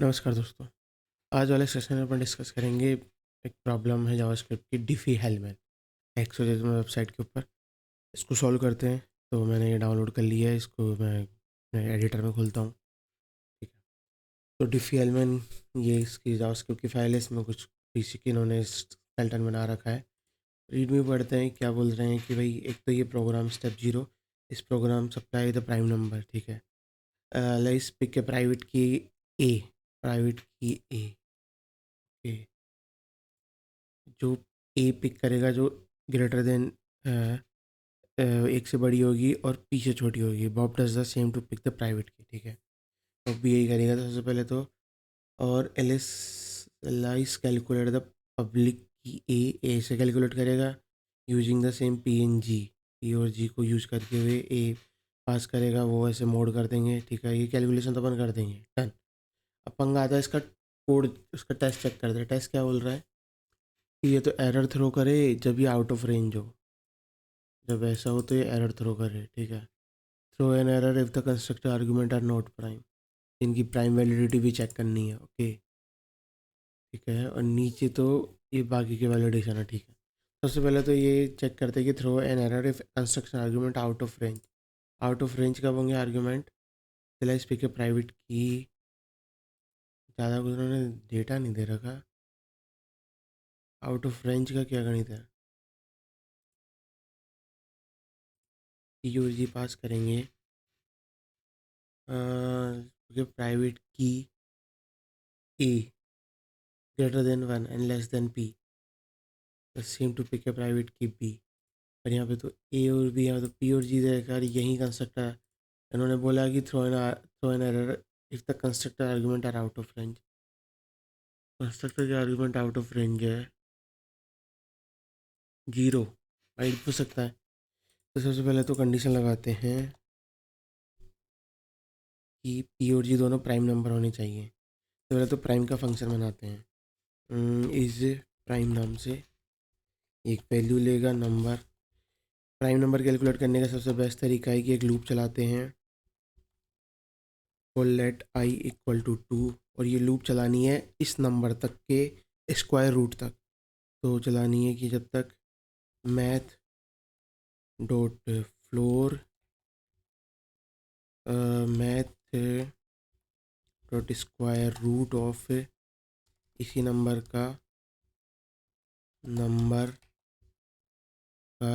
नमस्कार दोस्तों। आज वाले सेशन में अपन डिस्कस करेंगे एक प्रॉब्लम है जावास्क्रिप्ट की डिफ़ी-हेलमैन एक्सोजेस वेबसाइट के ऊपर। इसको सॉल्व करते हैं। तो मैंने ये डाउनलोड कर लिया है, इसको मैं एडिटर में खोलता हूँ। ठीक है। तो डिफ़ी-हेलमैन ये इसकी जावास्क्रिप्ट की फ़ाइल है, इसमें कुछ बेसिक इन्होंने स्केलेटन बना रखा है। रीड में पढ़ते हैं क्या बोल रहे हैं कि भाई एक तो ये प्रोग्राम स्टेप 0, इस program supply the prime number. ठीक है। लेट्स पिक ए प्राइवेट की ए, प्राइवेट की ए जो ए पिक करेगा जो ग्रेटर देन एक से बड़ी होगी और पी से छोटी होगी। Bob does the same to pick the private key. ठीक है। तो भी यही करेगा तो सबसे पहले तो। और एलिस कैलकुलेट द पब्लिक की ए से कैलकुलेट करेगा using the same P N G. P और जी को यूज करते हुए ए पास करेगा, वो ऐसे मोड कर देंगे। ठीक है। ये कैलकुलेशन तो अपन कर देंगे, डन। अब पंगा आता है इसका कोड, उसका टेस्ट चेक करते हैं। टेस्ट क्या बोल रहा है कि ये तो एरर थ्रो करे जब ये आउट ऑफ रेंज हो। जब ऐसा हो तो ये एरर थ्रो करे। ठीक है। Throw an error if the constructor argument are not prime. इनकी प्राइम वैलिडिटी भी चेक करनी है। ओके। ठीक है। और नीचे तो ये बाकी के वैलिडेशन है। ठीक है। सबसे पहले तो ये चेक करते हैं कि throw an error if construction argument out of range. Out of range कब होंगे आर्गुमेंट? चला इस पे के प्राइवेट की ज़्यादा कुछ उन्होंने डेटा नहीं दे रखा। आउट ऑफ रेंज का क्या गणित है? यूजी पास करेंगे प्राइवेट की ए greater than 1 and less than p the same to pick a private key b। और यहाँ पे तो a और b, यहाँ तो p और g देगा और यही कंस्ट्रक्टर है। इन्होंने बोला कि throw an error if the constructor argument are out of range. Constructor के आर्गुमेंट आउट ऑफ रेंज है 0, राइट हो सकता है। तो सबसे पहले तो कंडीशन लगाते हैं कि p और g दोनों प्राइम नंबर होने चाहिए। तो पहले तो प्राइम का फंक्शन बनाते हैं। इज प्राइम नाम से एक वैल्यू लेगा नंबर। प्राइम नंबर कैलकुलेट करने का सबसे बेस्ट तरीका है कि एक लूप चलाते हैं और लेट आई इक्वल टू 2, और ये लूप चलानी है इस नंबर तक के स्क्वायर रूट तक। तो चलानी है कि जब तक math dot floor math dot square root of इसी नंबर का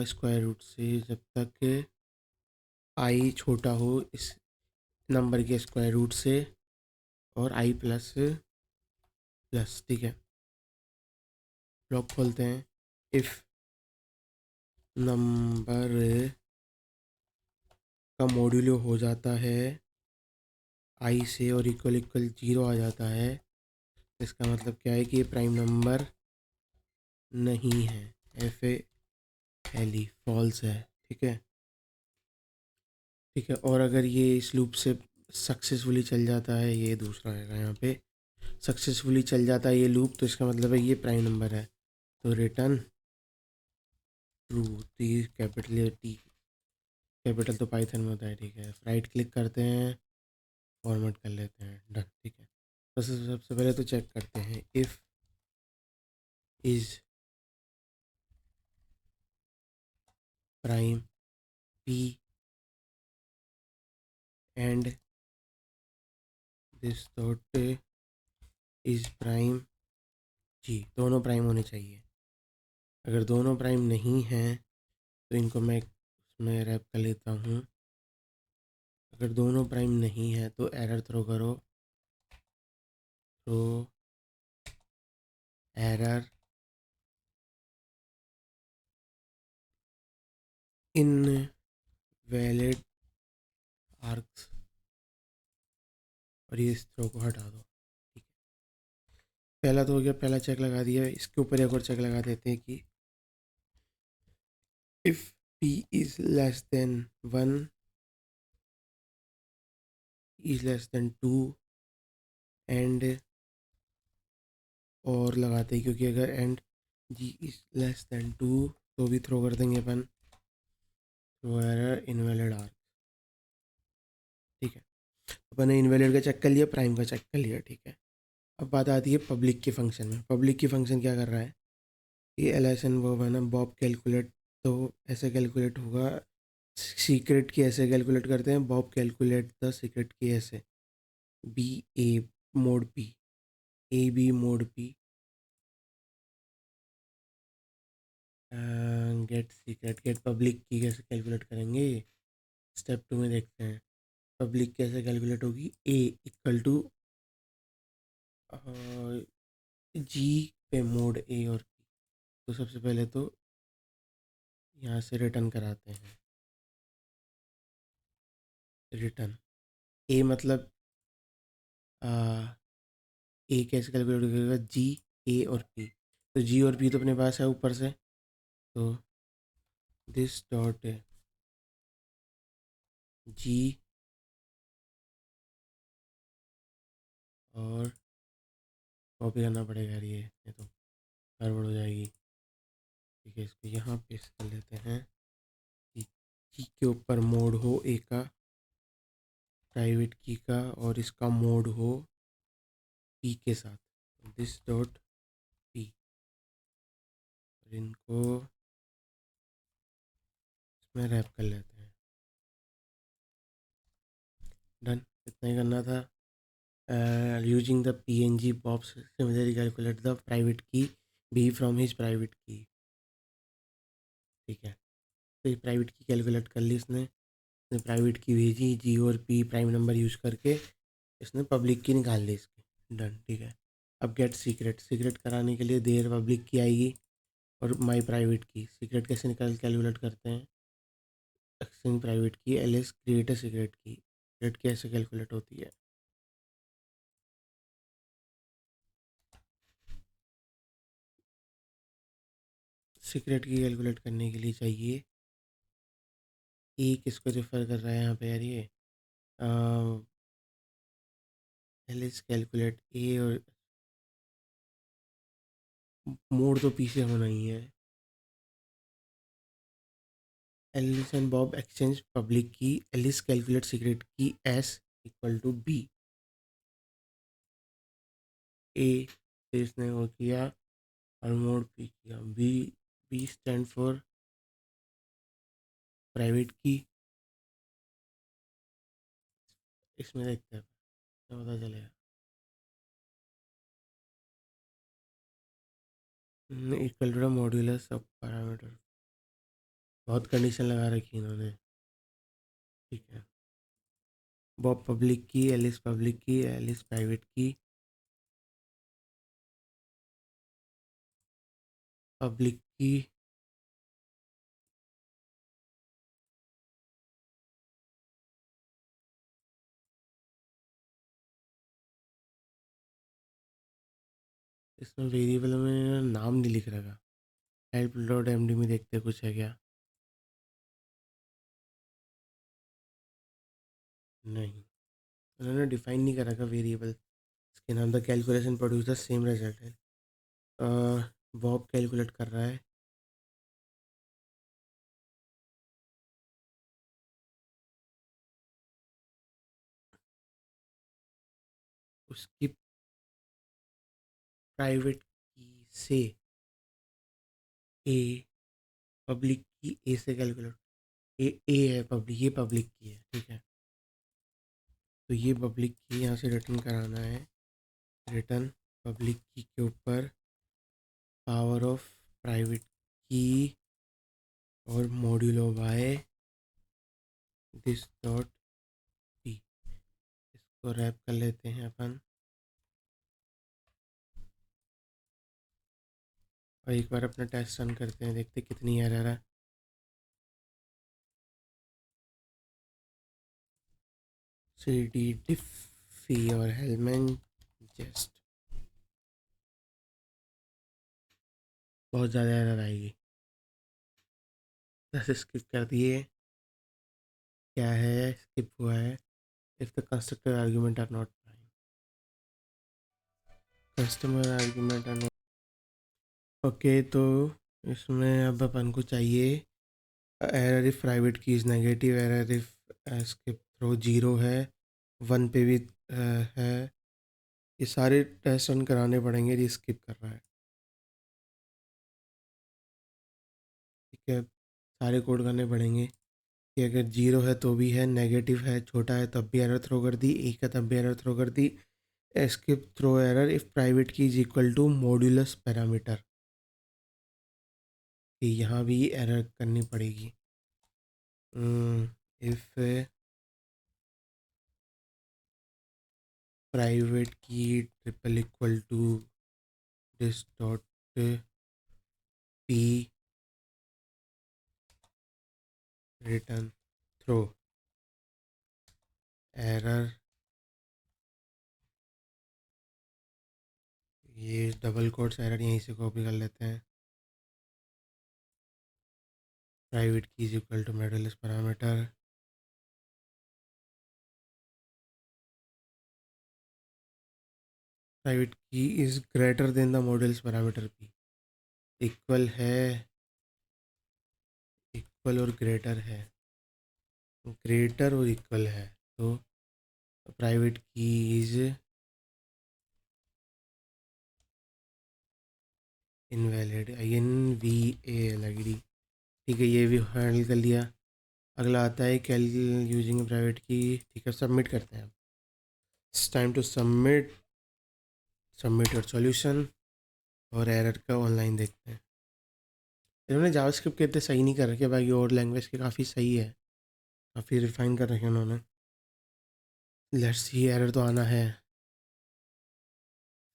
स्क्वायर रूट से जब तक आई छोटा हो इस नंबर के स्क्वायर रूट से और आई प्लस प्लस। ठीक है। ब्लॉक खोलते हैं। इफ़ नंबर का मॉड्यूलो हो जाता है आई से और इक्वल इक्वल 0 आ जाता है, इसका मतलब क्या है कि ये प्राइम नंबर नहीं है। F A L E false है। ठीक है। ठीक है। और अगर ये इस लूप से सक्सेसफुली चल जाता है, ये दूसरा आएगा यहाँ पे, सक्सेसफुली चल जाता है ये लूप, तो इसका मतलब है ये प्राइम नंबर है। तो return true. T capital T capital तो पाइथन में होता है। ठीक है। राइट क्लिक करते हैं, फॉर्मेट कर लेते हैं, डन। ठीक है। तो सबसे पहले तो चेक करते हैं if is prime p and this dot is prime g. दोनों प्राइम होने चाहिए। अगर दोनों प्राइम नहीं हैं तो इनको मैं इसमें रैप कर लेता हूँ। अगर दोनों प्राइम नहीं है तो एरर थ्रो करो। तो एरर इन वैलिड आर्क्स, और ये इस थ्रो को हटा दो। ठीक है। पहला तो हो गया, पहला चेक लगा दिया। इसके ऊपर एक और चेक लगा देते हैं कि if p is less than 1 is less than 2 and और लगाते हैं, क्योंकि अगर and g is less than 2 तो भी थ्रो कर देंगे अपन। Throw error invalid arg. ठीक है। अपन ने इनवैलिड का चेक कर लिया, प्राइम का चेक कर लिया। ठीक है। अब बात आती है पब्लिक के फंक्शन में। पब्लिक की फंक्शन क्या कर रहा है, ये एल एस एन बॉब है ना, बॉब कैलकुलेट, तो ऐसे कैलकुलेट होगा। सीक्रेट की ऐसे कैलकुलेट करते हैं, Bob calculate the secret key ऐसे, B A mod P, A B mod P get secret get public key कैसे कैलकुलेट करेंगे, स्टेप 2 में देखते हैं। पब्लिक कैसे कैलकुलेट होगी, ए इक्वल टू जी पे मोड ए और पी। तो सबसे पहले तो यहाँ से रिटर्न कराते हैं, रिटर्न ए मतलब ए कैसे कैलकुलेट करेगा, जी ए और पी। तो जी और पी तो अपने पास है ऊपर से, तो दिस डॉट जी और कॉपी करना पड़ेगा यार, ये नहीं तो गड़बड़ हो जाएगी। ठीक है, इसको यहाँ पेस्ट कर लेते हैं कि की के ऊपर मोड हो ए का, प्राइवेट की का, और इसका मोड हो पी के साथ, दिस डॉट पी। और इनको इसमें रैप कर लेते हैं। डन, इतना ही करना था। Using the P N G Bob's similarly calculate the private key B from his private key. ठीक है, तो ये प्राइवेट की कैलकुलेट कर ली इसने प्राइवेट की भेजी, जी और पी प्राइम नंबर यूज़ करके इसने पब्लिक की निकाल ली इसकी। डन, ठीक है। अब गेट सीक्रेट, सीक्रेट कराने के लिए देर पब्लिक की आएगी और माई प्राइवेट की। सीक्रेट कैसे निकाल कैलकुलेट करते हैं, एक्सचेंज प्राइवेट की एल एस क्रिएट सीक्रेट की, सीक्रेट कैसे कैलकुलेट होती है। सीक्रेट की कैलकुलेट करने के लिए चाहिए, ए किसको रेफर कर रहा है यहाँ पे यार, ये एल एस कैलकुलेट ए, और मोड तो पीछे होना ही है। Alice and Bob exchange public key, Alice calculate secret key S equal to B. A से इसने वो किया और मोड पी किया, B, B stand for private key. इसमें देखते हैं क्या पता चलेगा। इक्वल टू मॉड्यूलर सब पैरामीटर, बहुत कंडीशन लगा रखी है इन्होंने। ठीक है, Bob public key, Alice public key, Alice private key, public key, इसमें वेरिएबल में नाम नहीं लिख रखा। हेल्प डॉट एम डी में देखते हैं कुछ है क्या। नहीं, उन्होंने डिफाइन नहीं कर रखा वेरिएबल। इसके नाम the calculation produce the same result है। बॉब कैलकुलेट कर रहा है, उसकी प्राइवेट की से ए, पब्लिक की ए से कैलकुलेट, ए है पब्लिक, ये पब्लिक की है। ठीक है, तो ये पब्लिक की यहाँ से रिटर्न कराना है, रिटर्न पब्लिक की के ऊपर पावर ऑफ प्राइवेट की और modulo by this dot P. इसको रैप कर लेते हैं अपन, और एक बार अपना टेस्ट रन करते हैं, देखते कितनी एरर है। सी डी डिफी और हेलमैन जस्ट, बहुत ज़्यादा एरर आएगी। 10 स्किप कर दिए, क्या है स्किप हुआ है, if the constructor argument are not prime, customer argument are not. Okay, तो इसमें अब अपन को चाहिए error if private key is negative, error if skip throw zero है, वन पे भी है, ये सारे टेस्ट रन कराने पड़ेंगे, ये स्किप कर रहा है। ठीक है, सारे कोड करने पड़ेंगे कि अगर 0 है तो भी है, नेगेटिव है, छोटा है तब भी एरर थ्रो कर दी, 1 है तब भी एरर थ्रो कर दी। Skip throw error if private key is equal to modulus parameter, यहाँ भी एरर करनी पड़ेगी। If private key triple equal to this dot p return throw error, ये डबल कोट्स एरर यहीं से कॉपी कर लेते हैं। Private key is equal to modulus parameter, private key is greater than the modulus parameter p, equal है, equal और greater है, greater और इक्वल है, तो private key is invalid, INVALID। ठीक है, ये भी हैंडल कर लिया। अगला आता है कैल यूजिंग प्राइवेट की। ठीक है, सबमिट करते हैं। It's time to submit your solution, और एरर का ऑनलाइन देखते हैं। इन्होंने जावास्क्रिप्ट के इतने सही नहीं कर रखे बाकी और लैंग्वेज के काफ़ी सही है, काफ़ी रिफाइन कर रखे हैं उन्होंने। लेट्स सी, एरर तो आना है,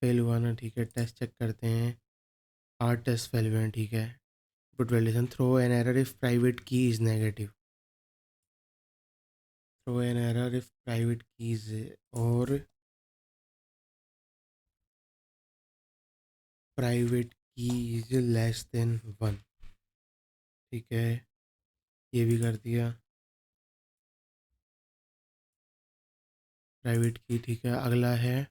फेल हुआ ना। ठीक है, टेस्ट चेक करते हैं। 8 टेस्ट फेल हुए हैं। ठीक है, put valuation, throw an error if private key is negative, throw an error if private keys और private key is less than 1। ठीक है, ये भी कर दिया प्राइवेट की। ठीक है, अगला है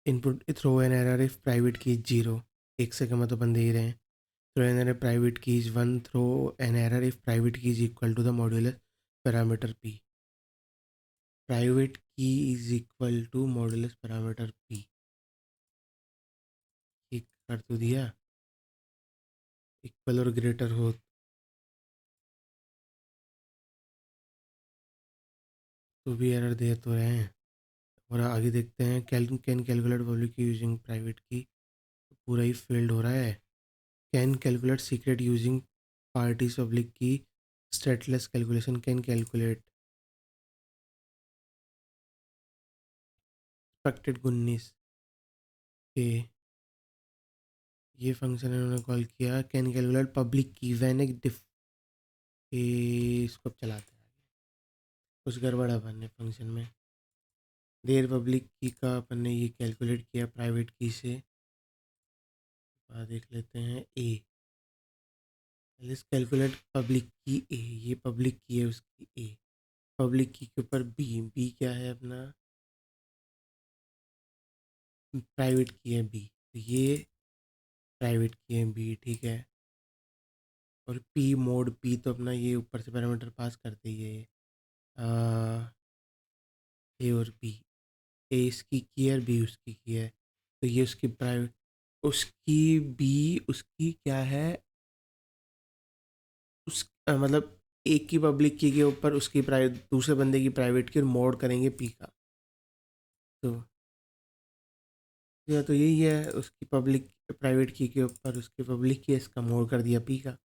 input throw an error if private key 0, 1 से कम तो बंदे ही रहे हैं। Throw an error private key is 1, throw an error if private key is equal to the modulus parameter p, private key is equal to modulus parameter p. ठीक कर तो दिया, इक्वल और ग्रेटर हो तो भी एरर दे तो रहे हैं। और आगे देखते हैं, can calculate public key using private key, पूरा ही फेल्ड हो रहा है। Can calculate secret using parties public key, stateless calculation can calculate expected गुन्नीस के, ये फंक्शन इन्होंने कॉल किया। Can calculate public key when एक इसको अब चलाते हैं। कुछ गड़बड़ है अपन ने फंक्शन में, देर पब्लिक की का अपन ने ये कैलकुलेट किया प्राइवेट की से। देख लेते हैं ए, कैलकुलेट पब्लिक की ए, ये पब्लिक की है उसकी ए, पब्लिक की के ऊपर बी, बी क्या है अपना प्राइवेट की है बी, तो ये प्राइवेट की है बी। ठीक है, और पी मोड पी तो अपना ये ऊपर से पैरामीटर पास करते ही है ये, ए और बी, ए इसकी की है और बी उसकी की है, तो ये उसकी प्राइवेट, उसकी बी उसकी क्या है, उस मतलब एक की पब्लिक की के ऊपर उसकी प्राइवेट, दूसरे बंदे की प्राइवेट की, और मोड करेंगे पी का, तो या तो यही है, उसकी पब्लिक प्राइवेट की के ऊपर उसकी पब्लिक की, इसका मोड कर दिया पी का।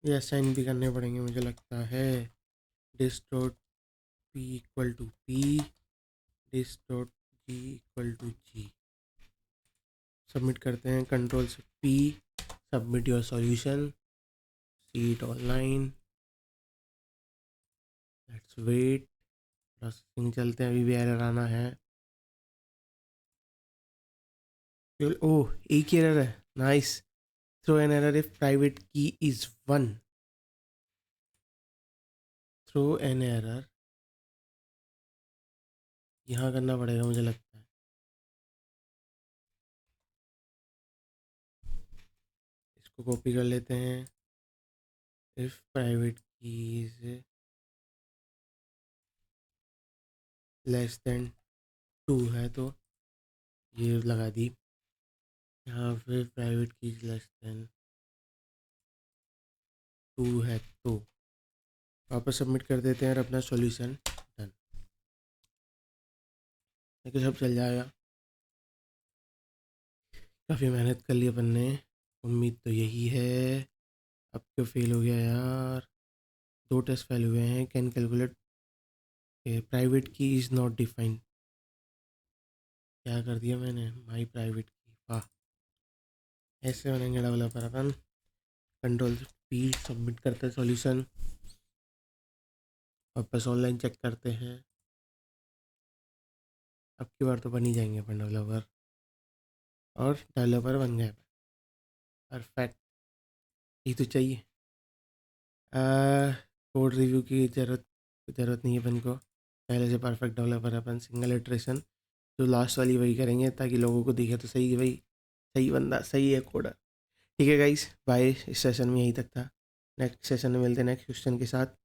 ये असाइन भी करने पड़ेंगे मुझे लगता है। This dot P equal to P, this dot G equal to G. Submit करते हैं, कंट्रोल से P, submit your solution, see it online, let's wait, processing चलते हैं, अभी भी एरर आना है। ओह, एक ही एरर है, nice. Throw an error if private key is 1, throw an error यहाँ करना पड़ेगा मुझे लगता है। इसको कॉपी कर लेते हैं, if private keys less than 2 है तो ये लगा दी। यहाँ पे प्राइवेट कीज लेस देन 2 है तो वापस सबमिट कर देते हैं और अपना सॉल्यूशन डन। देखो सब चल जाएगा। काफ़ी मेहनत कर ली अपन ने, उम्मीद तो यही है। अब क्यों फेल हो गया यार? 2 टेस्ट फेल हुए हैं। Can calculate private key is not defined. क्या कर दिया मैंने? माई प्राइवेट की, वाह। ऐसे बनेंगे डेवलपर अपन। कंट्रोल पी सबमिट करते हैं सॉल्यूशन, वापस ऑनलाइन चेक करते हैं। अब की बार तो बन ही जाएंगे अपन डेवलपर, और डेवलपर बन गए। परफेक्ट, यही तो चाहिए। कोड रिव्यू की ज़रूरत नहीं है अपन को, पहले से परफेक्ट डेवलपर है अपन। सिंगल इटरेशन जो लास्ट वाली वही करेंगे ताकि लोगों को दिखे तो सही कि भाई सही बंदा सही है कोडर। ठीक है गाइस, बाय। इस सेशन में यहीं तक था। नेक्स्ट सेशन में मिलते हैं नेक्स्ट क्वेश्चन के साथ।